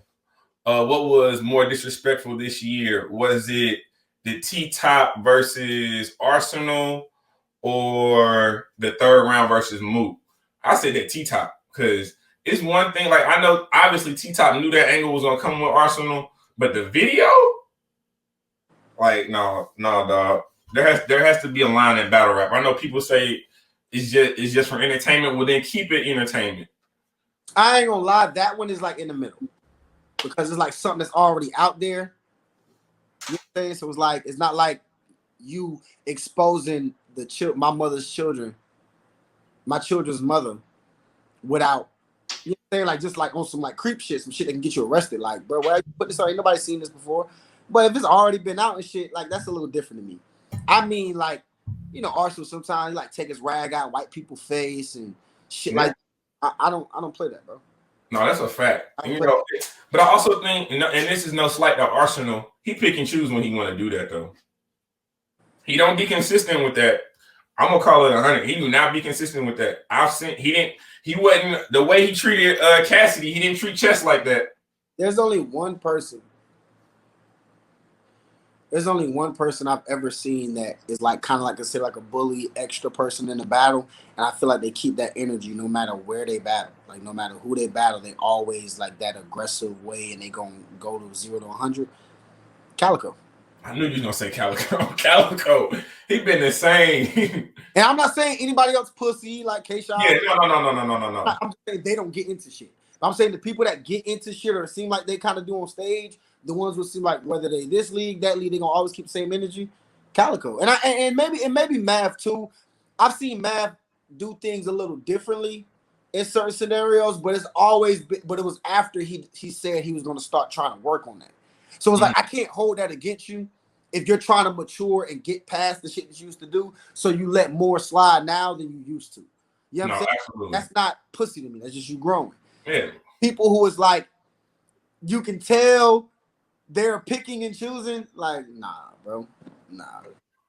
what was more disrespectful this year. Was it the T-Top versus Arsenal or the third round versus Mook? I said that T-Top, because it's one thing. Like, I know obviously T-Top knew that angle was gonna come with Arsenal, but the video, like, no, dog. There has to be a line in battle rap. I know people say it's just for entertainment. Well, then keep it entertainment. I ain't gonna lie, that one is like in the middle, because it's like something that's already out there. You know what I'm saying? So it's like, it's not like you exposing my mother's children, my children's mother, without, you know what I'm saying? Like, just like on some like creep shit, some shit that can get you arrested. Like, bro, why you put this on? Ain't nobody seen this before. But if it's already been out and shit, like, that's a little different to me. I mean, like, you know, Arsenal sometimes like take his rag out, white people's face and shit. Yeah. Like, I don't play that, bro. No, that's a fact. You know, but I also think, and this is no slight to Arsenal, he pick and choose when he want to do that though. He don't be consistent with that. I'm gonna call it 100. He do not be consistent with that. He wasn't the way he treated Cassidy. He didn't treat Chess like that. There's only one person. There's only one person I've ever seen that is like kind of like considered like a bully extra person in the battle, and I feel like they keep that energy no matter where they battle. Like no matter who they battle, they always like that aggressive way, and they gonna go to 0 to 100. Calico. I knew you was gonna say Calico. Calico, he been insane. And I'm not saying anybody else pussy like K-Shot. Yeah, no. I'm just saying they don't get into shit. I'm saying the people that get into shit or seem like they kind of do on stage, the ones who seem like whether they this league, that league, they gonna always keep the same energy. Calico. And maybe Mav too. I've seen Mav do things a little differently in certain scenarios, but it was after he said he was gonna start trying to work on that. So it's like I can't hold that against you if you're trying to mature and get past the shit that you used to do, so you let more slide now than you used to. You know what I'm saying? Absolutely. That's not pussy to me. That's just you growing. Yeah. People who is like, you can tell they're picking and choosing. Like, nah, bro. Nah.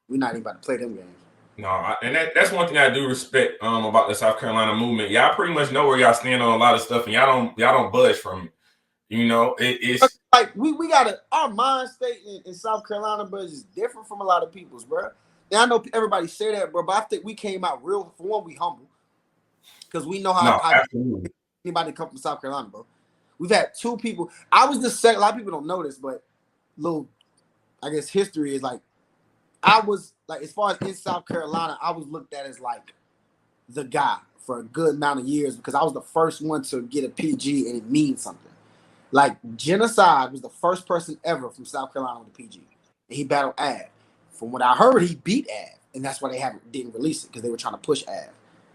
We're not even about to play them games. No, and that's one thing I do respect about the South Carolina movement. Y'all pretty much know where y'all stand on a lot of stuff, and y'all don't budge from it. You know, it's like we got our mind state in South Carolina, but it's different from a lot of people's, bro. And I know everybody say that, bro, but I think we came out real. For one, we humble because we know how anybody come from South Carolina, bro. We've had two people. I was the second. A lot of people don't know this, but little, I guess history is like, I was like, as far as in South Carolina, I was looked at as like the guy for a good amount of years because I was the first one to get a PG and it means something. Like Genocide was the first person ever from South Carolina with a PG, and he battled Av. From what I heard, he beat Av, and that's why they didn't release it because they were trying to push Av.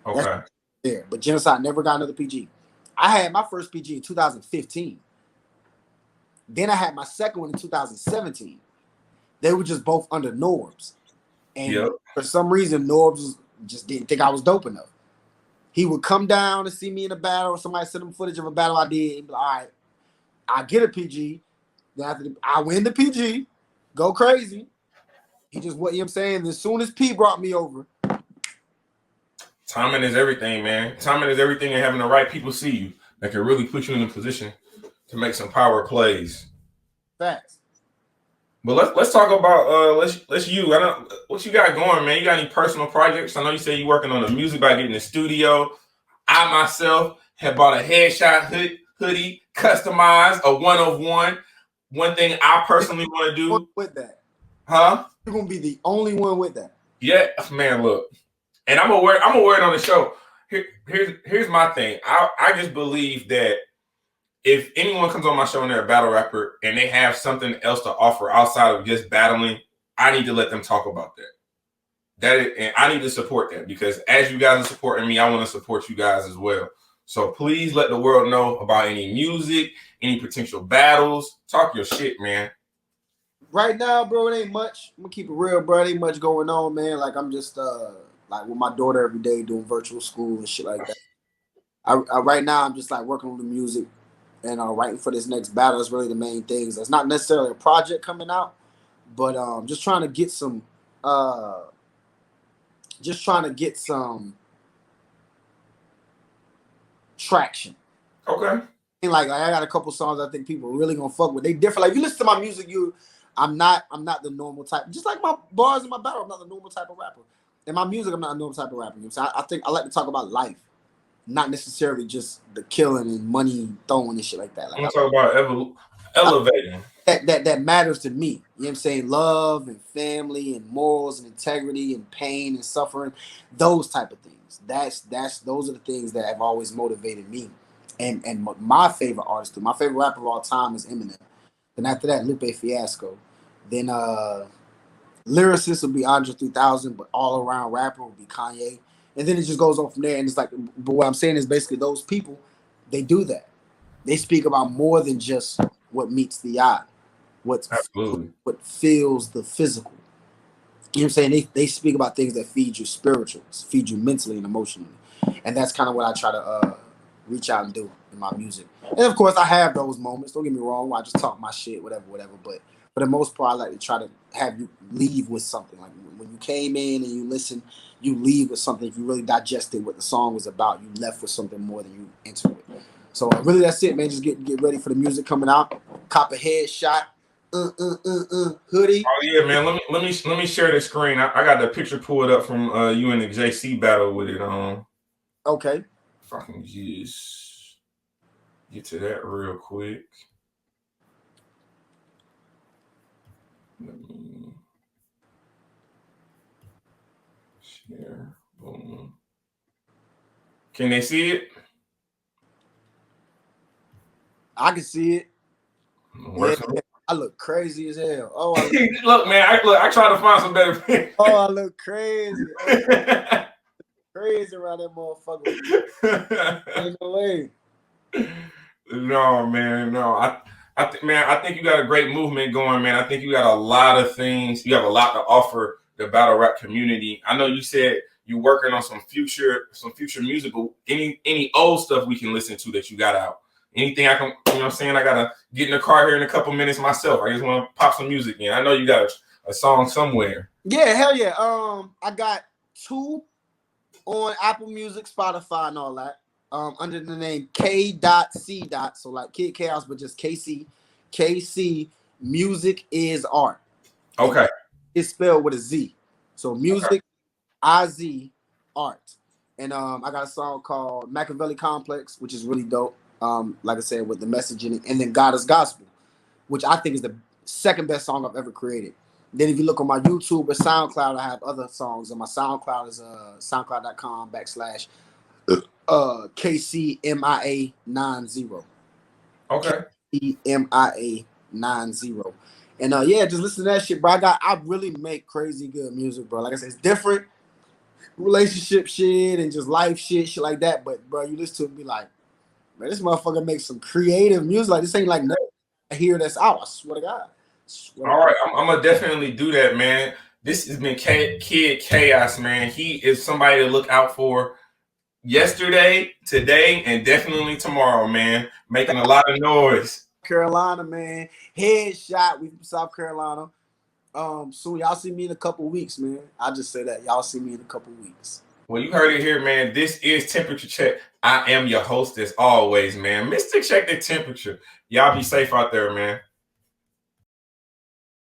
Okay. That's there, but Genocide never got another PG. I had my first PG in 2015. Then I had my second one in 2017. They were just both under Norbs, and for some reason Norbs just didn't think I was dope enough. He would come down to see me in a battle, or somebody sent him footage of a battle I did. He'd be like, all right, I get a PG. Then after I win the PG, go crazy. He just, what you know what I'm saying? As soon as P brought me over. Timing is everything, man. Timing is everything, and having the right people see you that can really put you in a position to make some power plays. Facts. But let's talk about let's you. I don't what you got going, man. You got any personal projects? I know you say you're working on the music by getting the studio. I myself have bought a headshot hoodie, customized, a 1 of 1. One thing I personally want to do with that, huh? You're gonna be the only one with that. Yeah, man. Look, and I'm gonna wear it on the show. Here's my thing. I just believe that if anyone comes on my show and they're a battle rapper and they have something else to offer outside of just battling, I need to let them talk about that. And I need to support that because as you guys are supporting me, I want to support you guys as well. So please let the world know about any music, any potential battles. Talk your shit, man. Right now, bro, it ain't much. I'm gonna keep it real, bro. It ain't much going on, man. Like I'm just like with my daughter every day doing virtual school and shit like that. I right now I'm just like working on the music and writing for this next battle is really the main things. That's not necessarily a project coming out, but just trying to get some traction. Okay. And like I got a couple songs I think people are really gonna fuck with. They different. Like if you listen to my music, I'm not the normal type. Just like my bars in my battle, I'm not the normal type of rapper. In my music, I'm not a normal type of rapper. You know what I'm saying? I think I like to talk about life, not necessarily just the killing and money throwing and shit like that. Like, I'm talking about elevating. That matters to me. You know what I'm saying? Love and family and morals and integrity and pain and suffering, those type of things. Those are the things that have always motivated me. And my favorite artist, my favorite rapper of all time is Eminem. Then after that, Lupe Fiasco. Then lyricist will be Andre 3000, but all around rapper will be Kanye. And then it just goes on from there. And it's like, but what I'm saying is basically those people, they do that. They speak about more than just what meets the eye, what feels the physical. You know what I'm saying? They speak about things that feed you spiritual, feed you mentally and emotionally. And that's kind of what I try to reach out and do in my music. And of course, I have those moments. Don't get me wrong, where I just talk my shit, whatever. But for the most part, I like to try to have you leave with something. Like when you came in and you listen, you leave with something. If you really digested what the song was about, you left with something more than you entered with. So really, that's it, man. Just get ready for the music coming out. Cop a headshot. Hoodie. Oh yeah, man. Let me share the screen. I got the picture pulled up from you and the JC battle with it on. Okay. If I can just get to that real quick. Let me share. Boom. Can they see it? I can see it. Yeah, I look crazy as hell. Oh, look, man. I try to find some better pictures. Oh, I look crazy. Crazy around that motherfucker. Ain't no way. No, man. No, I think you got a great movement going, man. I think you got a lot of things. You have a lot to offer the battle rap community. I know you said you're working on some future musical. Any old stuff we can listen to that you got out. Anything I can, you know what I'm saying? I gotta get in the car here in a couple minutes myself. I just want to pop some music in. I know you got a song somewhere. Yeah, hell yeah. I got 2 on Apple Music, Spotify, and all that. Under the name K.C. So like Kid Chaos, but just KC. KC Music is Art. Okay. It's spelled with a Z. So music, IZ art. And I got a song called Machiavelli Complex, which is really dope. Like I said, with the message in it, and then God is Gospel, which I think is the second best song I've ever created. Then if you look on my YouTube or SoundCloud, I have other songs. And my SoundCloud is soundcloud.com/KCMIA90. Okay. KCMIA90. And yeah, just listen to that shit, bro. I really make crazy good music, bro. Like I said, it's different relationship shit and just life shit like that. But bro, you listen to it and be like, man, this motherfucker makes some creative music. Like this ain't like nothing I hear that's out. I swear to God. All right, I'm gonna definitely do that, man. This has been Kid Chaos, man. He is somebody to look out for yesterday, today, and definitely tomorrow, man. Making a lot of noise. Carolina, man. Headshot. We from South Carolina. Soon y'all see me in a couple weeks, man. I just say that. Y'all see me in a couple weeks. Well, you heard it here, man. This is Temperature Check. I am your host as always, man. Mr. Check the Temperature. Y'all be safe out there, man.